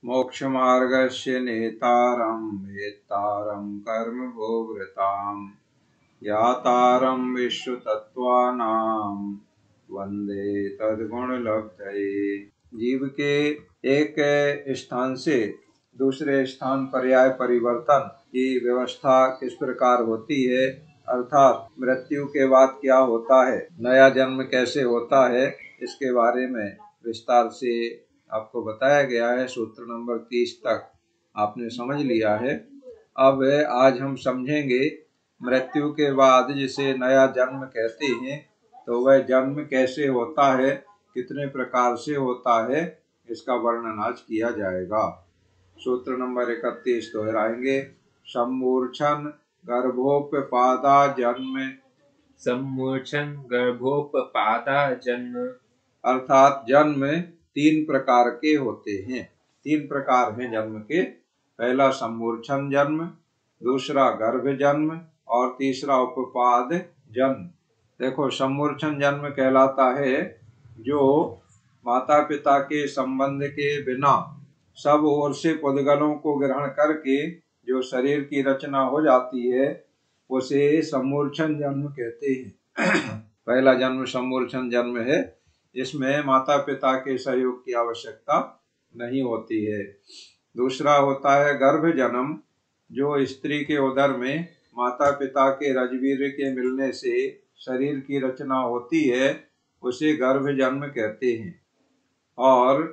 मोक्षमार्गस्य नेतारं वेत्तारं कर्मभोवृतां यातारं विश्वतत्त्वानां वंदे तद्गुणलब्धये। जीव के एक स्थान से दूसरे स्थान पर्याय परिवर्तन की व्यवस्था किस प्रकार होती है, अर्थात मृत्यु के बाद क्या होता है, नया जन्म कैसे होता है, इसके बारे में विस्तार से आपको बताया गया है। सूत्र नंबर 30 तक आपने समझ लिया है। अब आज हम समझेंगे मृत्यु के बाद जिसे नया जन्म कहते हैं, तो वह जन्म कैसे होता है, कितने प्रकार से होता है, इसका वर्णन आज किया जाएगा। सूत्र नंबर 31 दोहराएंगे। सम्मूर्छन गर्भोपपादा जन्म। सम्मूर्छन गर्भोपपादा जन्म अर्थात जन्म तीन प्रकार के होते हैं। तीन प्रकार हैं जन्म के। पहला सम्मूर्छन जन्म, दूसरा गर्भ जन्म और तीसरा उपपाद जन्म। देखो, सम्मूर्छन जन्म कहलाता है जो माता पिता के संबंध के बिना सब ओर से पुद्गलों को ग्रहण करके जो शरीर की रचना हो जाती है, उसे सम्मूर्छन जन्म कहते हैं। पहला जन्म सम्मूर्छन जन्म है, इसमें माता पिता के सहयोग की आवश्यकता नहीं होती है। दूसरा होता है गर्भ जन्म, जो स्त्री के उदर में माता पिता के रजवीर के मिलने से शरीर की रचना होती है, उसे गर्भ जन्म कहते हैं। और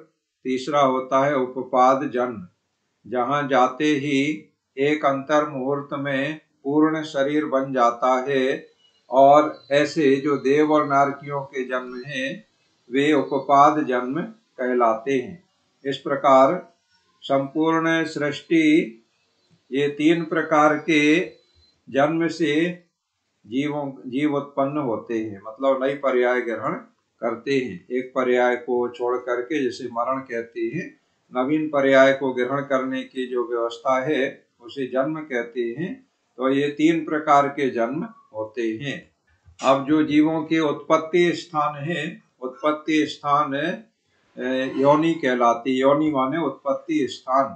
तीसरा होता है उपपाद जन्म, जहाँ जाते ही एक अंतर मुहूर्त में पूर्ण शरीर बन जाता है, और ऐसे जो देव और नारकियों के जन्म हैं वे उपपाद जन्म कहलाते हैं। इस प्रकार संपूर्ण सृष्टि ये तीन प्रकार के जन्म से जीव उत्पन्न होते हैं, मतलब नई पर्याय ग्रहण करते हैं। एक पर्याय को छोड़ करके, जैसे मरण कहते हैं, नवीन पर्याय को ग्रहण करने की जो व्यवस्था है उसे जन्म कहते हैं। तो ये तीन प्रकार के जन्म होते हैं। अब जो जीवों के उत्पत्ति स्थान है, उत्पत्ति स्थान योनि कहलाती। योनि माने उत्पत्ति स्थान।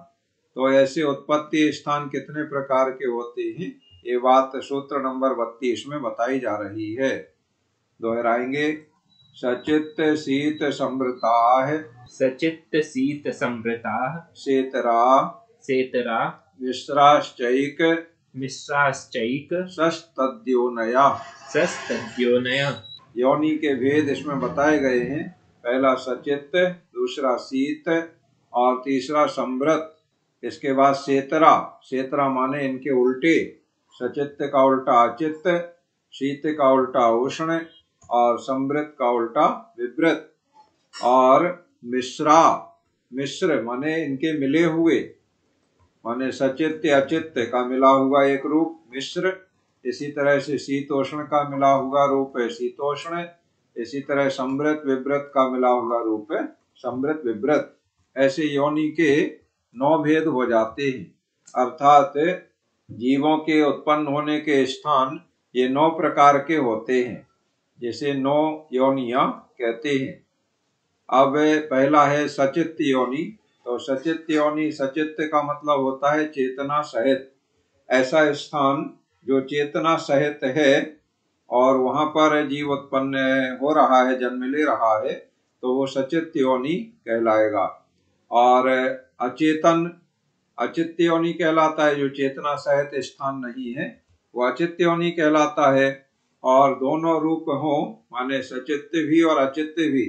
तो ऐसे उत्पत्ति स्थान कितने प्रकार के होते हैं, ये बात सूत्र नंबर 32 में बताई जा रही है। दोहराएंगे। सचित्त शीत समृता है, सचित्त शीत समृता सेतरा सेतरा मिश्राश्चैक मिश्राश्चैक सस्तद्योनया। सस्तद्योनय। योनि के भेद इसमें बताए गए हैं। पहला सचित्त, दूसरा शीत और तीसरा समृत। इसके बाद सेतरा। सेतरा माने इनके उल्टे। सचित्त का उल्टा अचित्त, शीत का उल्टा उष्ण और समृत का उल्टा विवृत। और मिश्रा, मिश्र माने इनके मिले हुए, माने सचित्त अचित्त का मिला हुआ एक रूप मिश्र। इसी तरह से शीतोष्ण का मिला हुआ रूप है शीतोष्ण। इसी तरह समृत विवृत का मिला हुआ रूप है समृत विवृत। ऐसे योनि के 9 भेद हो जाते हैं। अर्थात जीवों के उत्पन्न होने के स्थान ये 9 प्रकार के होते हैं, जिसे 9 योनियां कहते हैं। अब पहला है सचित्त योनि। तो सचित्त योनि, सचित्त का मतलब होता है चेतना सहित। ऐसा स्थान जो चेतना सहित है और वहां पर जीव उत्पन्न हो रहा है, जन्म ले रहा है, तो वो सचित्त योनि कहलाएगा। और अचेतन, अचित्त योनि कहलाता है जो चेतना सहित स्थान नहीं है, वो अचित्त योनि कहलाता है। और दोनों रूप हो, माने सचित्त भी और अचित्त भी,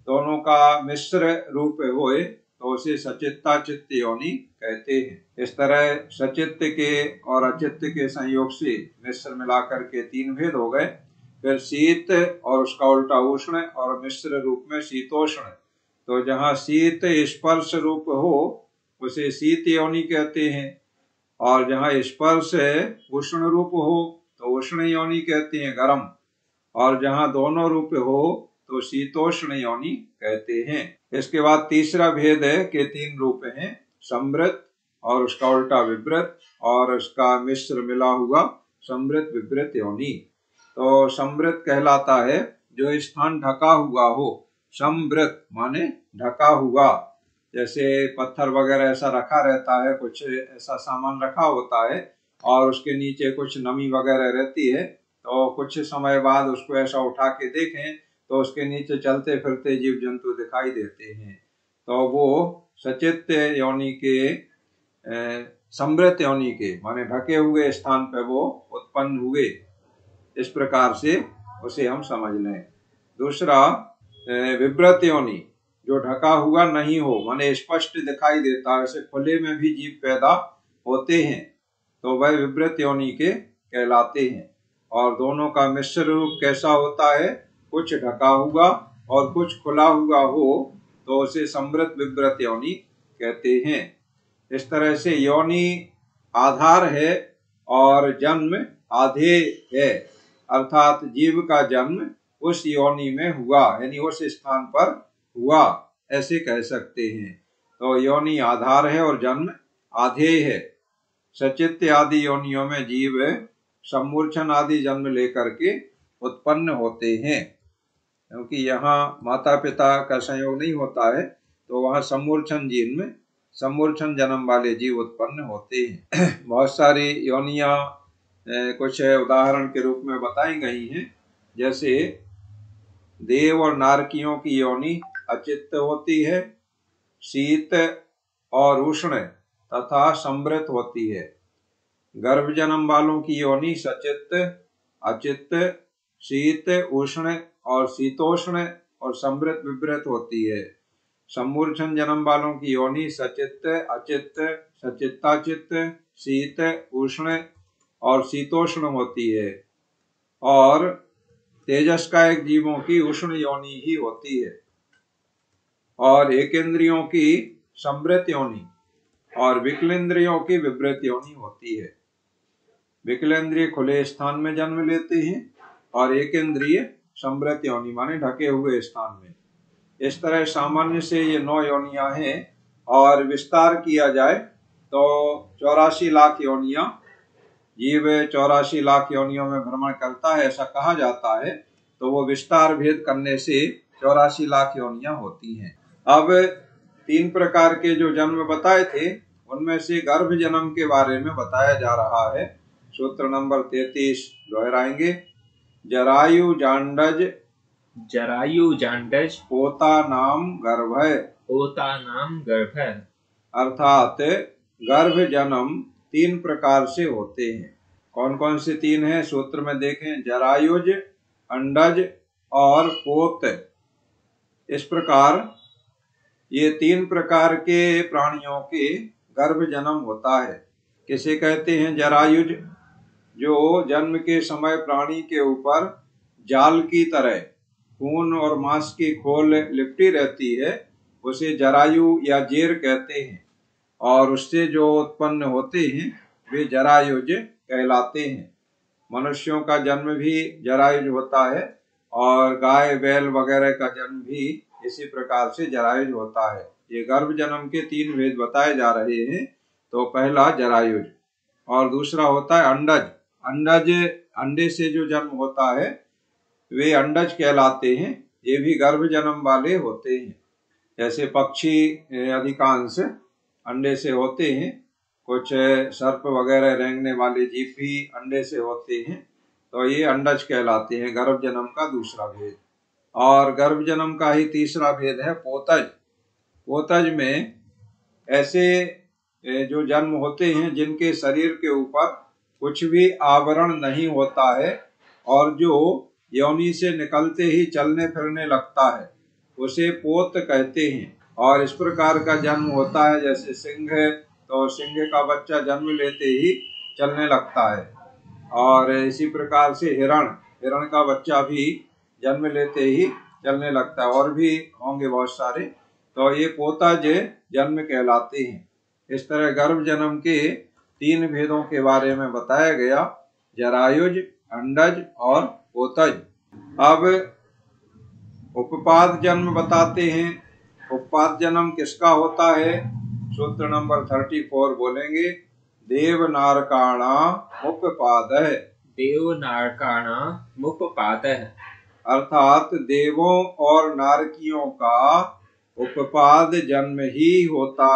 दोनों का मिश्र रूप होए, तो उसे सचित्ताचित्त योनि कहते हैं। इस तरह सचित्त के और अचित्त के संयोग से मिश्र मिलाकर के 3 भेद हो गए। फिर शीत और उसका उल्टा उष्ण और मिश्र रूप में शीतोष्ण। तो जहाँ शीत स्पर्श रूप हो उसे शीत योनि कहते हैं, और जहाँ स्पर्श उष्ण रूप हो तो उष्ण योनि कहते हैं, गर्म। और जहाँ दोनों रूप हो तो शीतोष्ण योनि कहते हैं। इसके बाद तीसरा भेद है कि 3 रूप हैं, समृत और उसका उल्टा विवृत और उसका मिश्र मिला हुआ समृत विवृत योनि। तो समृत कहलाता है जो स्थान ढका हुआ हो। समृत माने ढका हुआ। जैसे पत्थर वगैरह ऐसा रखा रहता है, कुछ ऐसा सामान रखा होता है और उसके नीचे कुछ नमी वगैरह रहती है, तो कुछ समय बाद उसको ऐसा उठा के देखें तो उसके नीचे चलते फिरते जीव जंतु दिखाई देते हैं। तो वो सचित योनि के समृत योनि के माने ढके हुए स्थान पे वो उत्पन्न हुए, इस प्रकार से उसे हम समझ लें। दूसरा विव्रत योनि, जो ढका हुआ नहीं हो माने स्पष्ट दिखाई देता है, ऐसे खुले में भी जीव पैदा होते हैं तो वह विव्रत योनि के कहलाते हैं। और दोनों का मिश्र रूप कैसा होता है, कुछ ढका हुआ और कुछ खुला हुआ हो तो उसे समृत विव्रत योनि कहते हैं। इस तरह से योनि आधार है और जन्म आधेय है, अर्थात जीव का जन्म उस योनि में हुआ, यानी उस स्थान पर हुआ, ऐसे कह सकते हैं। तो योनि आधार है और जन्म आधेय है। सचित आदि योनियों में जीव सम्मूर्छन आदि जन्म लेकर के उत्पन्न होते हैं, क्योंकि यहाँ माता पिता का संयोग नहीं होता है तो वहाँ सम्मूर्छन जन्म वाले जीव उत्पन्न होते हैं। बहुत सारी योनियां कुछ उदाहरण के रूप में बताई गई हैं, जैसे देव और नारकियों की योनि अचित्त होती है, शीत और उष्ण तथा समृत होती है। गर्भ जन्म वालों की योनि सचित्त, अचित्त, शीत, उष्ण और शीतोष्ण और समृत विवृत होती है। सम्मूर्छन जन्म वालों की योनि सचित्त, अचित्त, सचित्ताचित्त, शीत, उष्ण और शीतोष्ण होती है। और तेजस्कायक जीवों की उष्ण योनि ही होती है। और एकेंद्रियों की समृत योनि और विकलेंद्रियों की विवृत योनि होती है। विकलेंद्रिय खुले स्थान में जन्म लेते हैं और एकेंद्रिय समृत योनि माने ढके हुए स्थान में। इस तरह सामान्य से ये 9 योनियां हैं और विस्तार किया जाए तो 84 लाख योनियां, जीव 84 लाख योनियों में भ्रमण करता है ऐसा कहा जाता है, तो वो विस्तार भेद करने से 84 लाख योनियां होती हैं। अब 3 प्रकार के जो जन्म बताए थे उनमें से गर्भ जन्म के बारे में बताया जा रहा है। सूत्र नंबर 33 दोहराएंगे। जरायु जांडज पोता नाम गर्भ, अर्थात गर्भ जन्म 3 प्रकार से होते हैं। कौन कौन से 3 हैं सूत्र में देखें, जरायुज, अंडज और पोत। इस प्रकार ये 3 प्रकार के प्राणियों के गर्भ जन्म होता है। किसे कहते हैं जरायुज, जो जन्म के समय प्राणी के ऊपर जाल की तरह खून और मांस की खोल लिपटी रहती है, उसे जरायु या जेर कहते हैं। और उससे जो उत्पन्न होते हैं वे जरायुज कहलाते हैं। मनुष्यों का जन्म भी जरायुज होता है और गाय बैल वगैरह का जन्म भी इसी प्रकार से जरायुज होता है। ये गर्भ जन्म के 3 भेद बताए जा रहे हैं। तो पहला जरायुज और दूसरा होता है अंडज। अंडज अंडे से जो जन्म होता है वे अंडज कहलाते हैं। ये भी गर्भ जन्म वाले होते हैं। जैसे पक्षी अधिकांश अंडे से होते हैं, कुछ सर्प वगैरह रेंगने वाले जीव भी अंडे से होते हैं, तो ये अंडज कहलाते हैं, गर्भ जन्म का दूसरा भेद। और गर्भ जन्म का ही तीसरा भेद है पोतज। पोतज में ऐसे जो जन्म होते हैं जिनके शरीर के ऊपर कुछ भी आवरण नहीं होता है और जो योनि से निकलते ही चलने फिरने लगता है, उसे पोत कहते हैं। और इस प्रकार का जन्म होता है, जैसे सिंह है तो सिंह का बच्चा जन्म लेते ही चलने लगता है। और इसी प्रकार से हिरण का बच्चा भी जन्म लेते ही चलने लगता है। और भी होंगे बहुत सारे, तो ये पोतज जन्म कहलाते हैं। इस तरह गर्भ जन्म के 3 भेदों के बारे में बताया गया, जरायुज, अंडज और पोतज। अब उपपाद जन्म बताते हैं। उपपाद जन्म किसका होता है, सूत्र नंबर 34 बोलेंगे। देवनारकाणामुपपादः, अर्थात देवों और नारकियों का उपपाद जन्म ही होता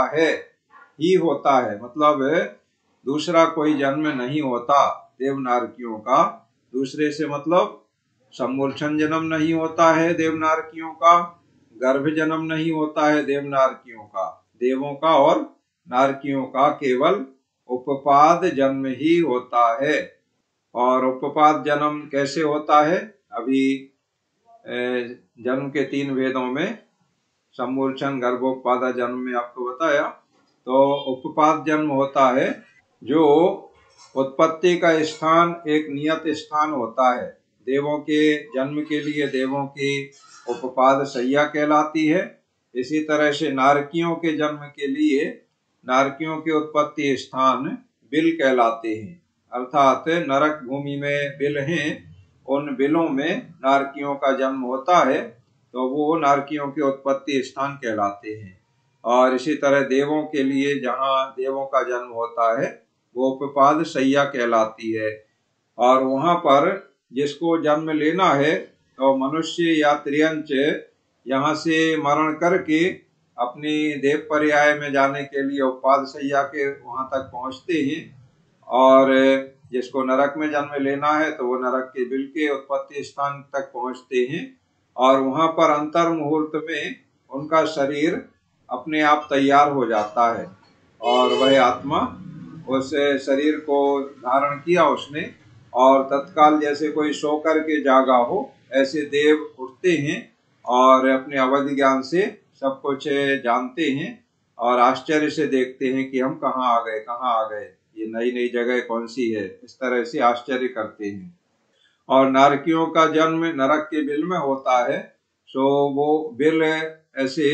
है मतलब दूसरा कोई जन्म नहीं होता देवनारकियों का। दूसरे से मतलब सम्मूर्छन जन्म नहीं होता है देवनारकियों का, गर्भ जन्म नहीं होता है देवनारकियों का, देवों का और नारकियों का केवल उपपाद जन्म ही होता है। और उपपाद जन्म कैसे होता है? अभी जन्म के 3 वेदों में सम्मूर्छन गर्भोपादा जन्म में आपको बताया। तो उपपाद जन्म होता है जो उत्पत्ति का स्थान एक नियत स्थान होता है। देवों के जन्म के लिए देवों की उपपाद शैया कहलाती है। इसी तरह से नारकियों के जन्म के लिए नारकियों के उत्पत्ति स्थान बिल कहलाते हैं। अर्थात नरक भूमि में बिल हैं, उन बिलों में नारकियों का जन्म होता है, तो वो नारकियों के उत्पत्ति स्थान कहलाते हैं। और इसी तरह देवों के लिए जहाँ देवों का जन्म होता है वो उपपाद शैया कहलाती है। और वहाँ पर जिसको जन्म लेना है तो मनुष्य या त्रियंच यहाँ से मरण करके अपनी देव पर्याय में जाने के लिए उपपाद शैया के वहाँ तक पहुँचते हैं। और जिसको नरक में जन्म लेना है तो वो नरक के बिल के उत्पत्ति स्थान तक पहुँचते हैं। और वहाँ पर अंतर मुहूर्त में उनका शरीर अपने आप तैयार हो जाता है और वह आत्मा उस शरीर को धारण किया उसने, और तत्काल जैसे कोई सो करके जागा हो ऐसे देव उठते हैं और अपने अवधि ज्ञान से सब कुछ जानते हैं और आश्चर्य से देखते हैं कि हम कहाँ आ गए, ये नई नई जगह कौन सी है, इस तरह से आश्चर्य करते हैं। और नारकियों का जन्म नरक के बिल में होता है। सो वो बिल ऐसे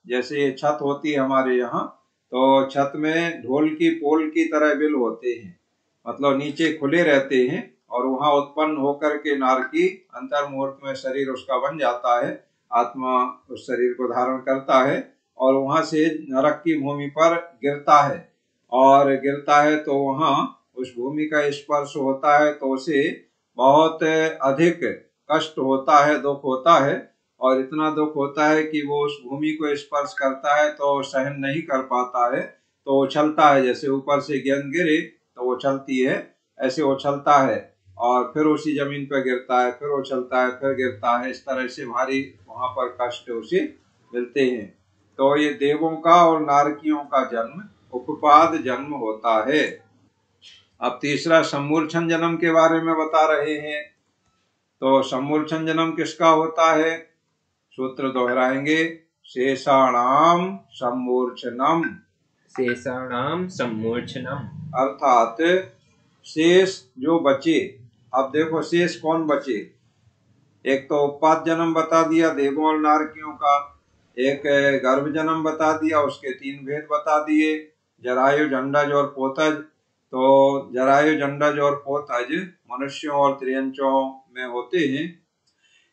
जैसे छत होती है हमारे यहाँ, तो छत में ढोल की पोल की तरह बिल होते हैं, मतलब नीचे खुले रहते हैं और वहाँ उत्पन्न होकर के नारकी अंतर मुहूर्त में शरीर उसका बन जाता है, आत्मा उस शरीर को धारण करता है और वहाँ से नरक की भूमि पर गिरता है। और गिरता है तो वहाँ उस भूमि का स्पर्श होता है तो उसे बहुत अधिक कष्ट होता है, दुख होता है। और इतना दुख होता है कि वो उस भूमि को स्पर्श करता है तो सहन नहीं कर पाता है, तो उछलता है। जैसे ऊपर से गेंद गिरे तो उछलती है, ऐसे उछलता है और फिर उसी जमीन पर गिरता है, फिर उछलता है, फिर गिरता है। इस तरह से भारी वहां पर कष्ट उसे मिलते हैं। तो ये देवों का और नारकियों का जन्म उपपाद जन्म होता है। अब तीसरा सम्मूर्छन जन्म के बारे में बता रहे हैं। तो सम्मूर्छन जन्म किसका होता है? सूत्र दोहराएंगे, शेषाणाम सम्मूर्छनम। शेषाणाम सम्मूर्छनम अर्थात शेष जो बचे। अब देखो शेष कौन बचे? एक तो उपपाद जन्म बता दिया देवों और नारकियों का, एक गर्भ जन्म बता दिया, उसके 3 भेद बता दिए, जरायु जंडज और पोतज। तो जरायु जंडज और पोतज मनुष्यों और त्रियंचों में होते हैं।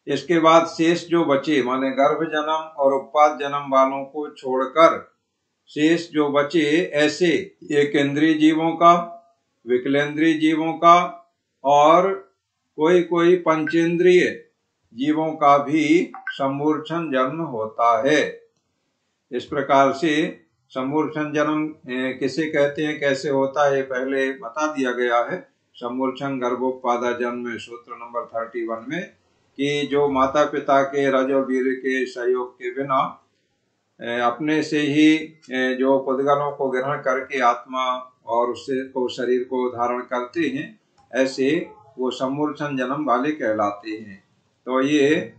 इसके बाद शेष जो बचे माने गर्भ जन्म और उपपाद जन्म वालों को छोड़कर शेष जो बचे ऐसे एक इंद्रिय जीवों का, विकलेंद्रिय जीवों का और कोई कोई पंचेंद्रिय जीवों का भी सम्मूर्छन जन्म होता है। इस प्रकार से सम्मूर्छन जन्म किसे कहते हैं, कैसे होता है, पहले बता दिया गया है सम्मूर्छन गर्भोत्पादा जन्म सूत्र नंबर 31 में, कि जो माता पिता के रज और वीर्य के सहयोग के बिना अपने से ही जो पुद्गलों को ग्रहण करके आत्मा और उससे को शरीर को धारण करते हैं, ऐसे वो सम्मूर्छन जन्म वाले कहलाते हैं। तो ये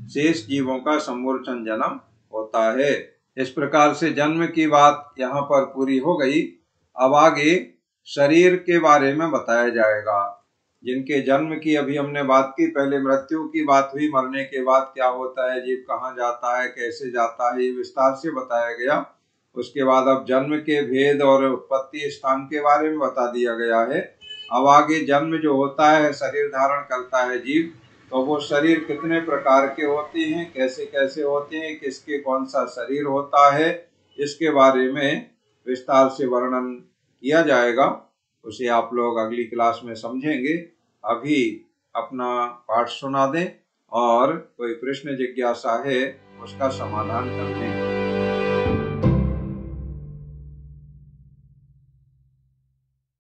शेष जीवों का सम्मूर्छन जन्म होता है। इस प्रकार से जन्म की बात यहाँ पर पूरी हो गई। अब आगे शरीर के बारे में बताया जाएगा। जिनके जन्म की अभी हमने बात की, पहले मृत्यु की बात हुई, मरने के बाद क्या होता है, जीव कहाँ जाता है, कैसे जाता है, ये विस्तार से बताया गया। उसके बाद अब जन्म के भेद और उत्पत्ति स्थान के बारे में बता दिया गया है। अब आगे जन्म जो होता है, शरीर धारण करता है जीव, तो वो शरीर कितने प्रकार के होते हैं, कैसे कैसे होते हैं, किसके कौन सा शरीर होता है, इसके बारे में विस्तार से वर्णन किया जाएगा। उसे आप लोग अगली क्लास में समझेंगे। अभी अपना पाठ सुना दें और कोई प्रश्न जिज्ञासा है उसका समाधान कर दें।